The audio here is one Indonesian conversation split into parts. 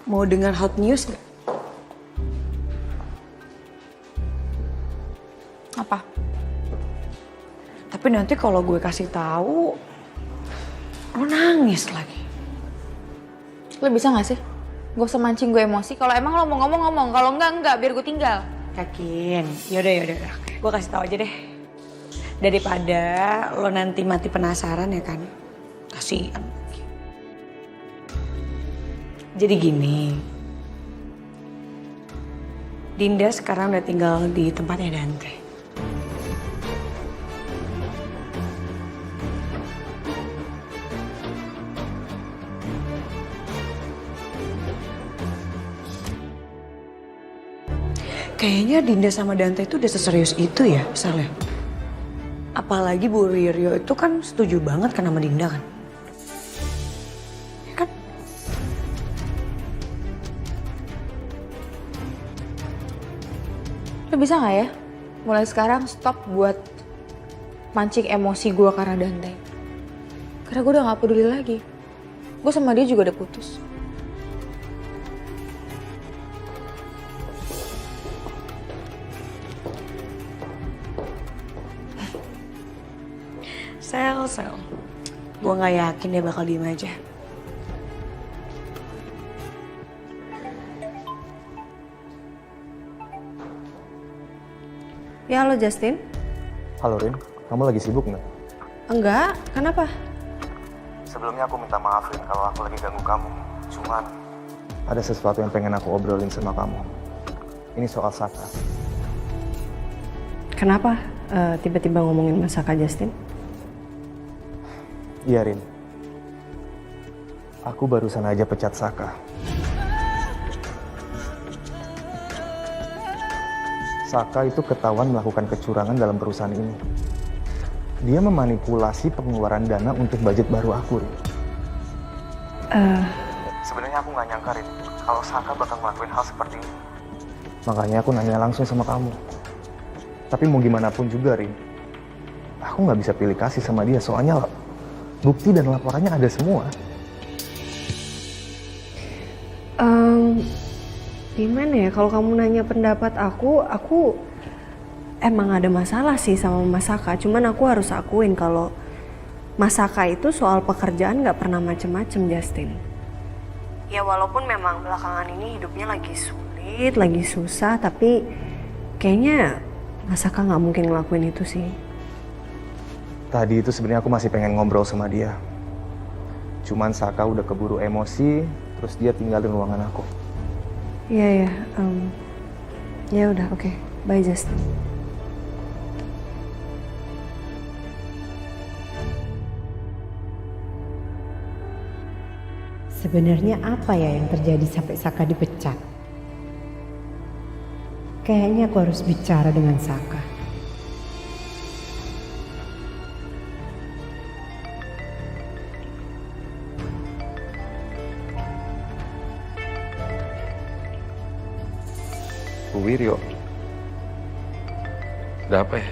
Mau dengar hot news gak? Apa? Tapi nanti kalau gue kasih tahu, lo nangis lagi. Lo bisa gak sih? Gak usah mancing gue emosi. Kalau emang lo mau ngomong, kalau enggak, biar gue tinggal. Yakin? Yaudah. Gue kasih tahu aja deh. Daripada lo nanti mati penasaran ya kan? Kasian. Jadi gini, Dinda sekarang udah tinggal di tempatnya Dante. Kayaknya Dinda sama Dante itu udah seserius itu ya, misalnya. Apalagi Bu Riryo itu kan setuju banget kan sama Dinda kan? Ya kan? Lo bisa gak ya? Mulai sekarang stop buat mancing emosi gue karena Dante. Karena gue udah gak peduli lagi. Gue sama dia juga udah putus. Sel. Gue gak yakin dia bakal diem aja. Ya, halo Justin. Halo Rin, kamu lagi sibuk nggak? Enggak, kenapa? Sebelumnya aku minta maaf Rin kalau aku lagi ganggu kamu. Cuman ada sesuatu yang pengen aku obrolin sama kamu. Ini soal Saka. Kenapa tiba-tiba ngomongin Masaka, Justin? Iya Rin, aku barusan aja pecat Saka. Saka itu ketahuan melakukan kecurangan dalam perusahaan ini. Dia memanipulasi pengeluaran dana untuk budget baru aku, Rin. Sebenarnya aku nggak nyangka, Rin, kalau Saka bakal ngelakuin hal seperti ini. Makanya aku nanya langsung sama kamu. Tapi mau gimana pun juga, Rin, aku nggak bisa pilih kasih sama dia, soalnya bukti dan laporannya ada semua. Gimana ya, kalau kamu nanya pendapat aku emang ada masalah sih sama Masaka. Cuman aku harus akuin kalau Masaka itu soal pekerjaan gak pernah macem-macem, Justin. Ya walaupun memang belakangan ini hidupnya lagi sulit, lagi susah, tapi kayaknya Masaka gak mungkin ngelakuin itu sih. Tadi itu sebenarnya aku masih pengen ngobrol sama dia. Cuman Saka udah keburu emosi, terus dia tinggalin ruangan aku. Iya, ya udah, oke. Bye, Justin. Sebenarnya apa ya yang terjadi sampai Saka dipecat? Kayaknya aku harus bicara dengan Saka. Bu Wiryo, ada apa ya?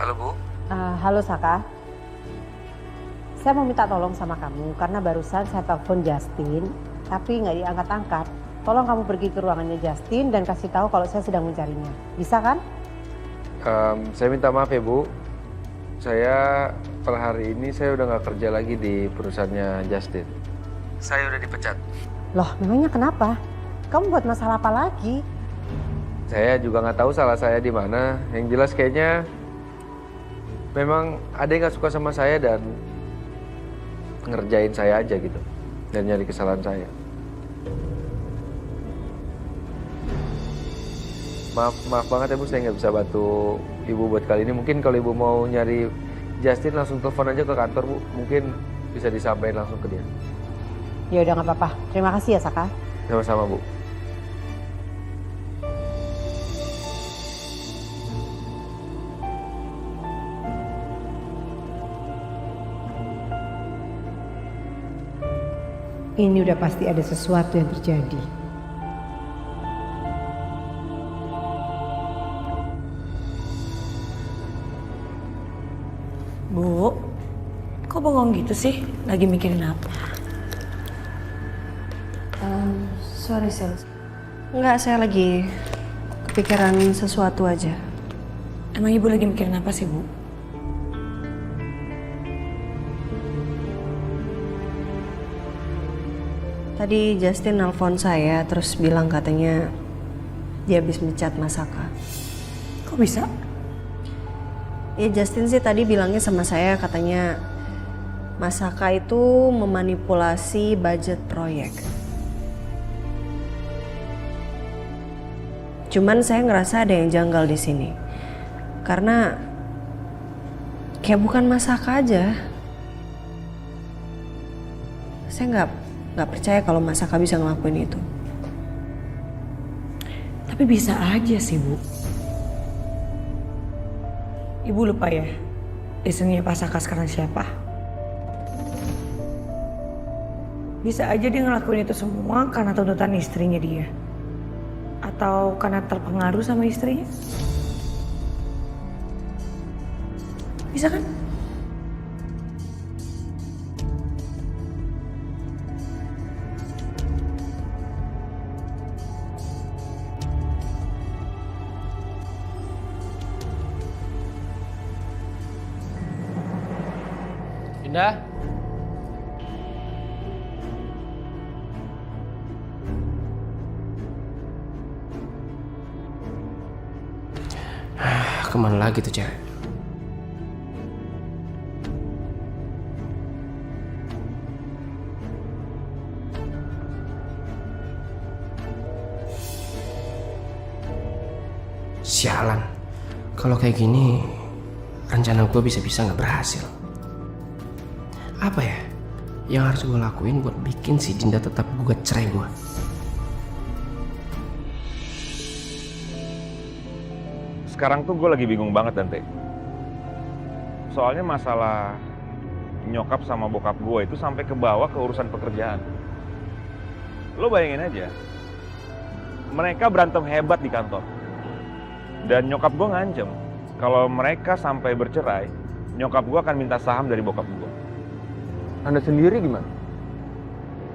Halo Bu. Halo Saka. Saya mau minta tolong sama kamu karena barusan saya telepon Justin tapi nggak diangkat-angkat. Tolong kamu pergi ke ruangannya Justin dan kasih tahu kalau saya sedang mencarinya. Bisa kan? Saya minta maaf ya Bu. Saya per hari ini saya udah nggak kerja lagi di perusahaannya Justin. Saya udah dipecat. Loh, memangnya kenapa? Kamu buat masalah apa lagi? Saya juga nggak tahu salah saya di mana. Yang jelas kayaknya memang ada yang nggak suka sama saya dan ngerjain saya aja gitu dan nyari kesalahan saya. Maaf banget ya Bu, saya nggak bisa bantu Ibu buat kali ini. Mungkin kalau Ibu mau nyari Justin langsung telepon aja ke kantor Bu. Mungkin bisa disampaikan langsung ke dia. Ya udah nggak apa-apa. Terima kasih ya Saka. Sama-sama Bu. Ini udah pasti ada sesuatu yang terjadi. Bu, Kok bengong gitu sih? Lagi mikirin apa? Sorry Sil. Enggak, saya lagi kepikiran sesuatu aja. Emang ibu lagi mikirin apa sih, Bu? Tadi Justin nelpon saya terus bilang katanya dia habis mencat Masaka. Kok bisa? Ya Justin sih tadi bilangnya sama saya katanya Masaka itu memanipulasi budget proyek. Cuman saya ngerasa ada yang janggal di sini. Karena kayak bukan Masaka aja. Saya nggak percaya kalau Masaka bisa ngelakuin itu. Tapi bisa aja sih, Bu. Ibu lupa ya, istrinya Pak Saka sekarang siapa? Bisa aja dia ngelakuin itu semua karena tuntutan istrinya dia. Atau karena terpengaruh sama istrinya. Bisa kan? Dinda? Kemana lagi tuh cewek? Sialan, kalau kayak gini rencana gue bisa-bisa nggak berhasil. Apa ya yang harus gue lakuin buat bikin si Dinda tetap gugat cerai gue? Sekarang tuh gue lagi bingung banget Dante. Soalnya masalah nyokap sama bokap gue itu sampai ke bawah ke urusan pekerjaan. Lo bayangin aja, mereka berantem hebat di kantor. Dan nyokap gue ngancem, kalau mereka sampai bercerai, nyokap gue akan minta saham dari bokap gue. Anda sendiri gimana?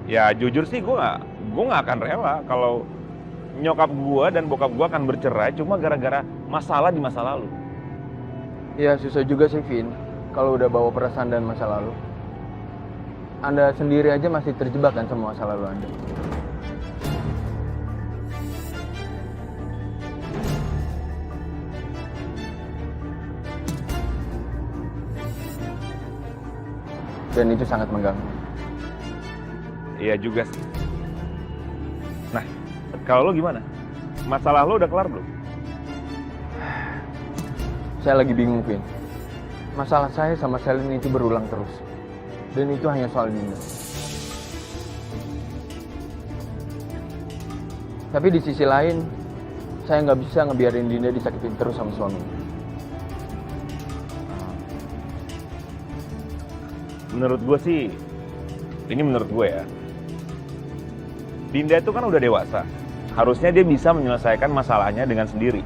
Ya jujur sih gue nggak akan rela kalau nyokap gue dan bokap gue akan bercerai cuma gara-gara masalah di masa lalu. Ya susah juga sih Vin, kalau udah bawa perasaan dan masa lalu. Anda sendiri aja masih terjebak kan sama masa lalu Anda. Dan itu sangat mengganggu. Iya juga sih. Nah, kalau lo gimana? Masalah lo udah kelar belum? Saya lagi bingung, Vin. Masalah saya sama Selin itu berulang terus. Dan itu hanya soal Dinda. Tapi di sisi lain, saya nggak bisa ngebiarin Dinda disakitin terus sama suaminya. Menurut gue sih, ini menurut gue ya. Dinda itu kan udah dewasa. Harusnya dia bisa menyelesaikan masalahnya dengan sendiri.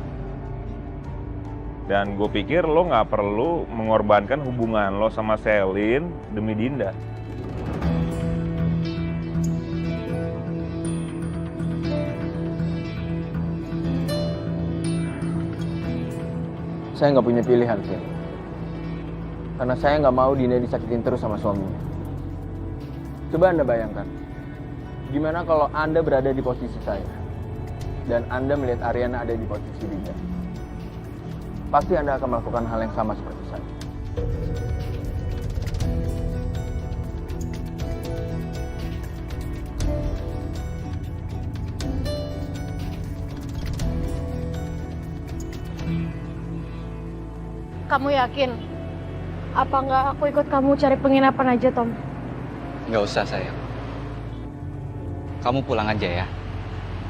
Dan gue pikir lo nggak perlu mengorbankan hubungan lo sama Selin demi Dinda. Saya nggak punya pilihan, Vin. Karena saya nggak mau Dinda disakitin terus sama suaminya. Coba Anda bayangkan, gimana kalau Anda berada di posisi saya, dan Anda melihat Ariana ada di posisi Dinda. Pasti Anda akan melakukan hal yang sama seperti saya. Kamu yakin? Apa nggak aku ikut kamu cari penginapan aja, Tom? Nggak usah, sayang. Kamu pulang aja ya.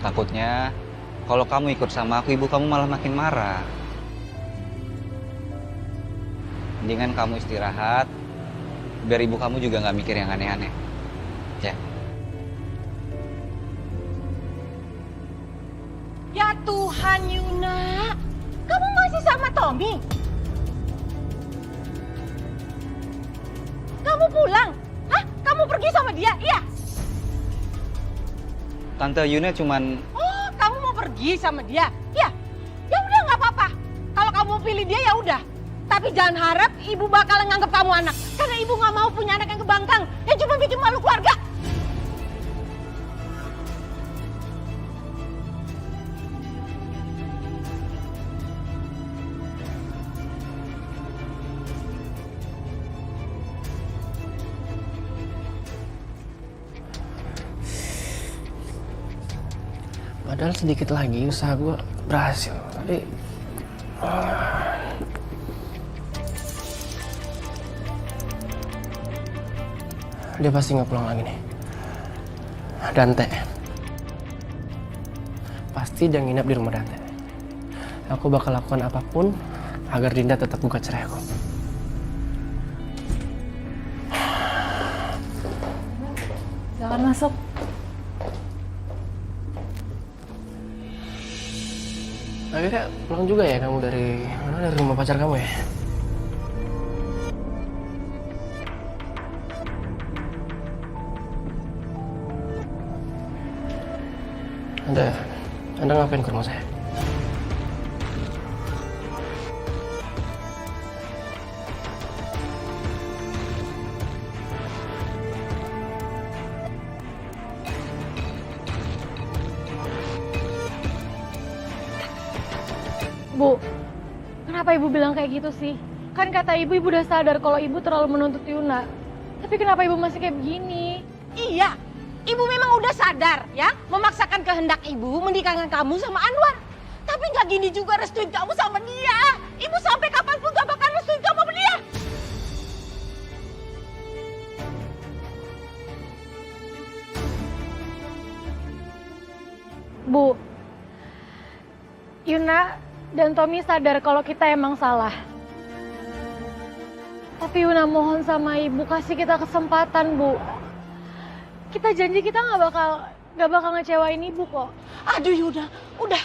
Takutnya kalau kamu ikut sama aku, ibu kamu malah makin marah. Mendingan kamu istirahat, biar ibu kamu juga nggak mikir yang aneh-aneh. Ya. Ya Tuhan, Yuna. Kamu masih sama Tommy? Kamu pulang? Hah? Kamu pergi sama dia? Iya. Tante Yuna cuman Oh, kamu mau pergi sama dia? Iya. Ya udah nggak apa-apa. Kalau kamu mau pilih dia ya udah. Tapi jangan harap ibu bakalan nganggap kamu anak. Karena ibu nggak mau punya anak yang kebangkang. Yang cuma bikin malu keluarga. Padahal sedikit lagi usaha gue berhasil, tapi dia pasti nggak pulang lagi nih. Dante, pasti dia nginep di rumah Dante. Aku bakal lakukan apapun agar Dinda tetap gugat cerai aku. Silakan masuk. Akhirnya pulang juga ya kamu dari mana? Dari rumah pacar kamu ya? Anda ngapain ke rumah saya? Bu, kenapa ibu bilang kayak gitu sih? Kan kata ibu udah sadar kalau ibu terlalu menuntut Yuna. Tapi kenapa ibu masih kayak begini? Iya. Ibu memang udah sadar ya, memaksakan kehendak ibu menikahkan kamu sama Anwar. Tapi nggak gini juga restuin kamu sama dia. Ibu sampai kapanpun gak bakal restuin kamu sama dia. Bu, Yuna dan Tommy sadar kalau kita emang salah. Tapi Yuna mohon sama ibu kasih kita kesempatan, Bu. Kita janji kita nggak bakal ngecewain ibu kok. Aduh Yuna, udah.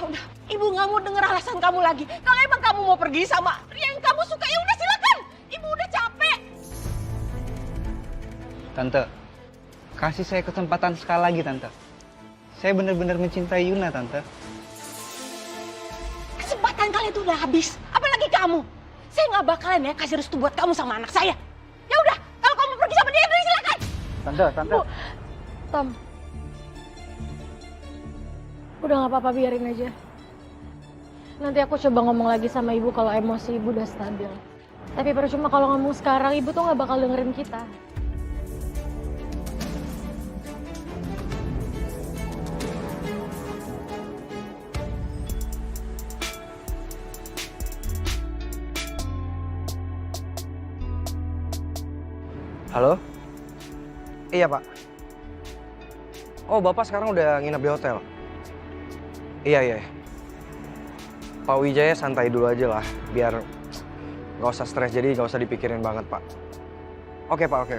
Ibu nggak mau denger alasan kamu lagi. Kalau emang kamu mau pergi sama pria yang kamu suka, ya udah silakan. Ibu udah capek. Tante, kasih saya kesempatan sekali lagi, Tante. Saya benar-benar mencintai Yuna, Tante. Kesempatan kalian itu udah habis. Apalagi kamu. Saya nggak bakalan ya kasih restu buat kamu sama anak saya. Ya udah, kalau kamu pergi sama dia, udah silakan. Tante. Bu, Tom. Udah nggak apa-apa, biarin aja. Nanti aku coba ngomong lagi sama ibu kalau emosi ibu udah stabil. Tapi percuma kalau ngomong sekarang, ibu tuh nggak bakal dengerin kita. Halo? Iya, Pak. Oh, Bapak sekarang udah nginep di hotel? Iya. Pak Wijaya santai dulu aja lah, biar nggak usah stres, jadi nggak usah dipikirin banget, Pak. Oke, Pak, oke.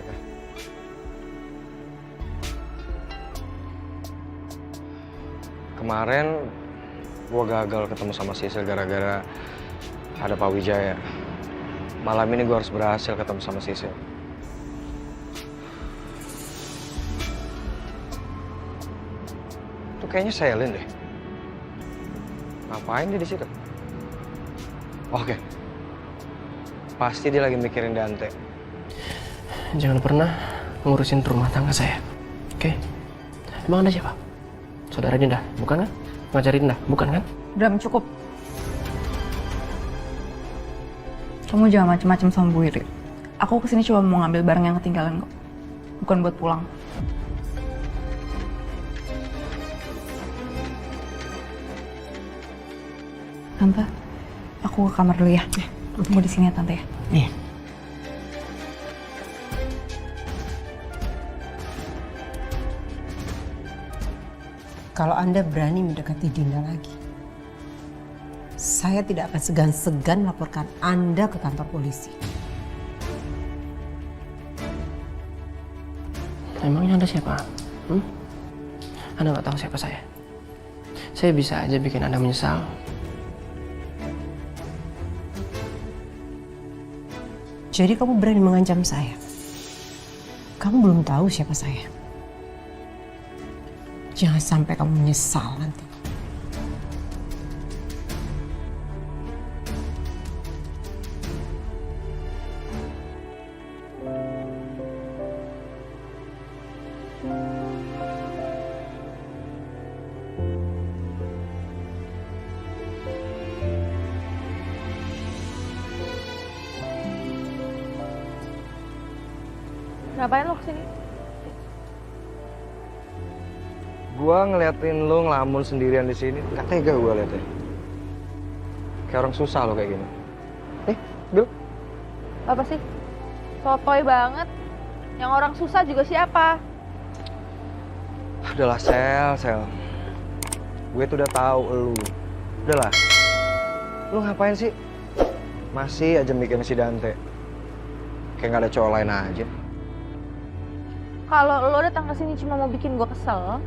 Kemarin gua gagal ketemu sama Sisil gara-gara ada Pak Wijaya. Malam ini gua harus berhasil ketemu sama Sisil. Itu kayaknya Selin deh. Ngapain dia di situ? Oke. Pasti dia lagi mikirin Dante. Jangan pernah ngurusin rumah tangga saya, oke? Emang Anda siapa? Saudara Dinda, bukan kan? Ngajarin Dinda, bukan kan? Udah cukup. Kamu jangan macem-macem sama Bu Iri. Aku kesini cuma mau ngambil barang yang ketinggalan kok. Bukan buat pulang. Tante, aku ke kamar dulu ya. Tunggu di sini ya, Tante ya. Iya. Kalau Anda berani mendekati Dinda lagi, saya tidak akan segan-segan melaporkan Anda ke kantor polisi. Emangnya Anda siapa? Anda nggak tahu siapa saya? Saya bisa aja bikin Anda menyesal. Jadi kamu berani mengancam saya? Kamu belum tahu siapa saya. Jangan sampai kamu menyesal nanti. Ngapain lo kesini? Gua ngeliatin lo ngelamun sendirian di sini, nggak tega gua liatnya. Kayak orang susah lo kayak gini. Bil. Apa sih? Sotoy banget. Yang orang susah juga siapa? Udahlah, Sel. Gue tuh udah tahu lu. Udahlah. Lu ngapain sih? Masih aja mikirin si Dante. Kayak nggak ada cowok lain aja. Kalau lo datang ke sini cuma mau bikin gue kesel,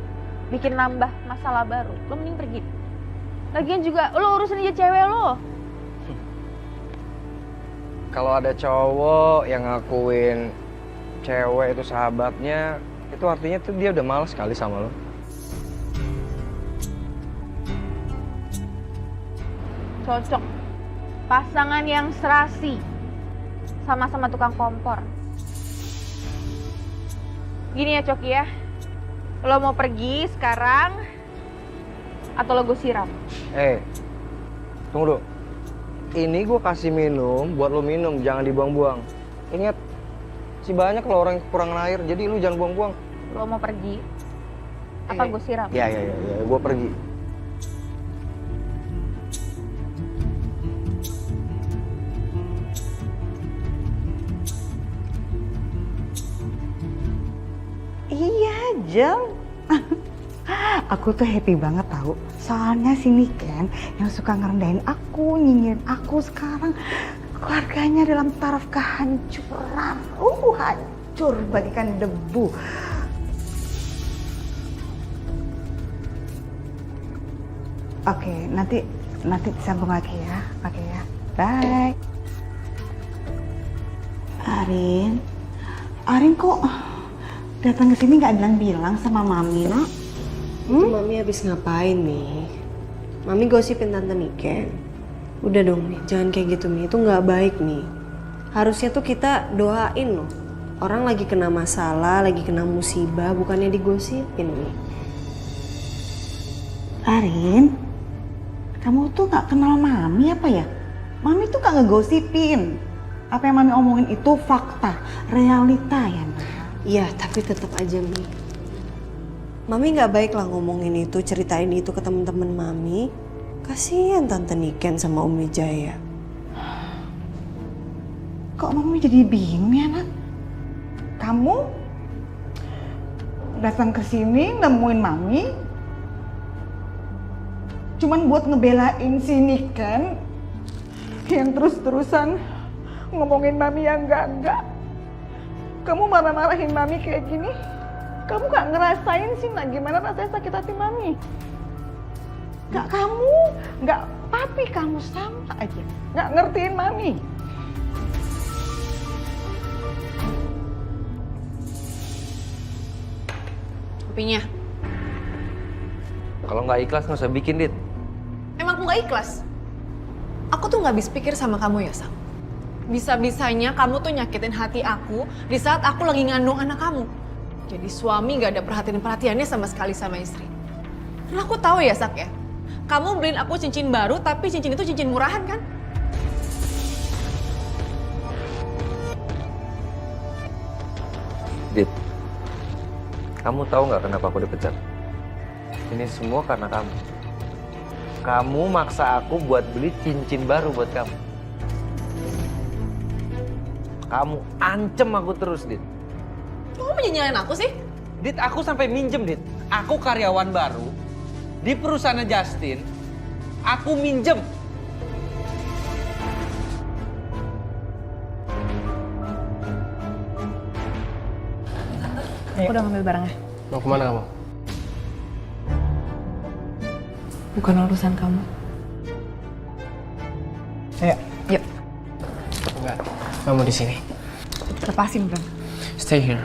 bikin nambah masalah baru, lo mending pergi. Lagian juga lo urusin aja cewek lo. Kalau ada cowok yang ngakuin cewek itu sahabatnya, itu artinya tuh dia udah males sekali sama lo. Cocok. Pasangan yang serasi. Sama-sama tukang kompor. Gini ya Coki ya, lo mau pergi sekarang atau lo gue siram? Tunggu dulu. Ini gue kasih minum buat lo minum, jangan dibuang-buang. Ingat, masih banyak kalau orang yang kekurangan air, jadi lu jangan buang-buang. Lo mau pergi apa gue siram? Iya, gue pergi. Iya, Jel. Aku tuh happy banget tahu. Soalnya si Niken yang suka ngerendahin aku, nyinyirin aku sekarang keluarganya dalam taraf kehancuran. Hancur bagikan debu. Oke, nanti disambung lagi ya. Oke ya. Bye. Arin kok datang ke sini nggak bilang-bilang sama Mami, Nak? Mami habis ngapain nih? Mami gosipin Tante Niken. Udah dong nih, jangan kayak gitu nih. Itu nggak baik nih. Harusnya tuh kita doain loh. Orang lagi kena masalah, lagi kena musibah, bukannya digosipin nih. Arin, kamu tuh nggak kenal Mami apa ya? Mami tuh nggak ngegosipin. Apa yang Mami omongin itu fakta, realita ya, Nak? Iya, tapi tetap aja Mi. Mami nggak baik lah ngomongin itu, ceritain itu ke teman-teman Mami. Kasihan Tante Niken sama Umi Jaya. Kok Mami jadi bingung ya, Nak? Kamu datang ke sini nemuin Mami cuman buat ngebelain si Niken yang terus-terusan ngomongin Mami yang enggak. Kamu marah-marahin Mami kayak gini, kamu gak ngerasain sih Nak gimana rasanya sakit hati Mami? Gak kamu, gak papi kamu sama aja, gak ngertiin Mami. Kopinya. Kalau nggak ikhlas nggak usah bikin, Dit. Emang aku nggak ikhlas? Aku tuh nggak habis pikir sama kamu ya, Sang. Bisa-bisanya kamu tuh nyakitin hati aku di saat aku lagi ngandung anak kamu. Jadi suami gak ada perhatiannya sama sekali sama istri. Karena aku tahu ya, Sak ya. Kamu beliin aku cincin baru, tapi cincin itu cincin murahan kan? Dit, kamu tahu nggak kenapa aku dipecat? Ini semua karena kamu. Kamu maksa aku buat beli cincin baru buat kamu. Kamu ancem aku terus, Dit. Kamu menyanyiin aku sih? Dit, aku sampai minjem, Dit. Aku karyawan baru di perusahaan Justin. Aku minjem. Aku udah ngambil barangnya. Mau kemana kamu? Bukan urusan kamu. Ayo. Yuk. Enggak, kamu di sini. Lepasin dong. Stay here.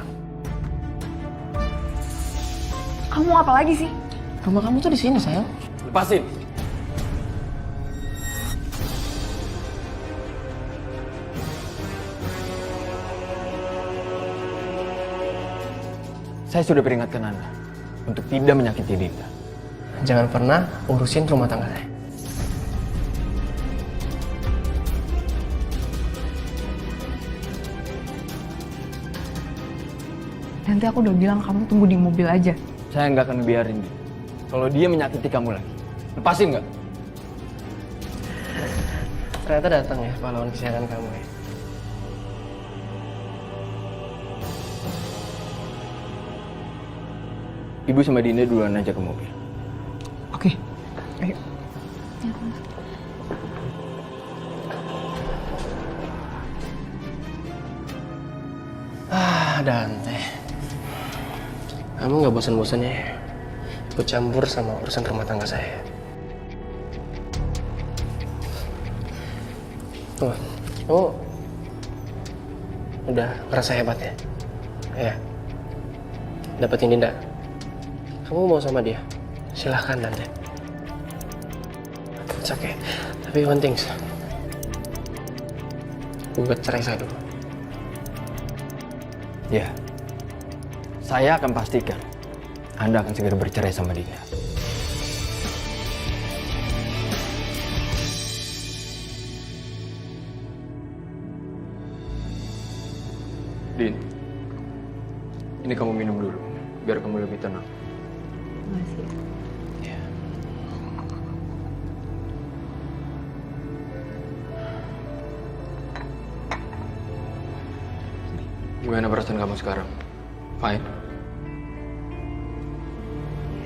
Kamu apa lagi sih? Rumah kamu tuh di sini, sayang. Lepasin. Saya sudah peringatkan Anda untuk tidak menyakiti Dinda. Jangan pernah urusin rumah tangga saya. Nanti aku udah bilang kamu tunggu di mobil aja. Saya nggak akan biarin dia. Kalau dia menyakiti kamu lagi, lepasin nggak? Ternyata datang ya pahlawan kesayangan kamu ya. Ibu sama Dinda duluan aja ke mobil. Oke, ayo. Dante. Kamu nggak bosan-bosannya ikut campur sama urusan rumah tangga saya? Tuh, kamu udah ngerasa hebat ya? Ya. Dapetin Dinda. Kamu mau sama dia? Silahkan Dante. It's okay. Tapi one thing, gugat cerai saya dulu. Ya, saya akan pastikan Anda akan segera bercerai sama Dinda. Din, ini kamu minum dulu, biar kamu lebih tenang. Makasih. Gimana perasaan kamu sekarang? Fine?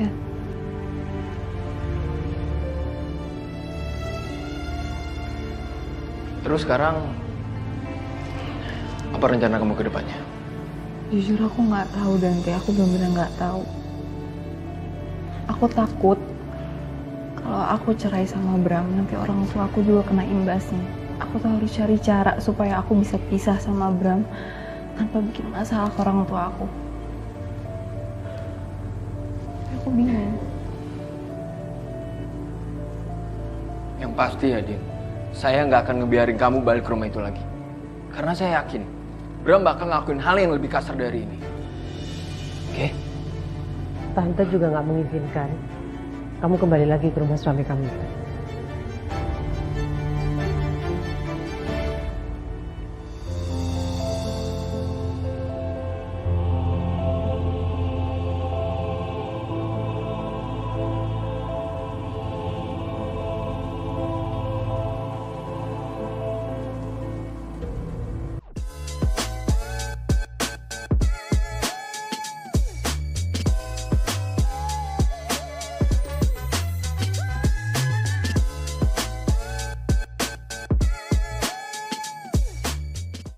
Ya. Terus sekarang, apa rencana kamu ke depannya? Jujur aku nggak tahu Dante, aku benar-benar nggak tahu. Aku takut kalau aku cerai sama Bram, nanti orang tua aku juga kena imbasnya. Aku tuh harus cari cara supaya aku bisa pisah sama Bram tanpa bikin masalah ke orang tua aku. Tapi aku bingung. Yang pasti ya, Din, saya nggak akan ngebiarin kamu balik ke rumah itu lagi. Karena saya yakin, Bram bakal ngelakuin hal yang lebih kasar dari ini. Oke? Tante juga nggak mengizinkan kamu kembali lagi ke rumah suami kamu.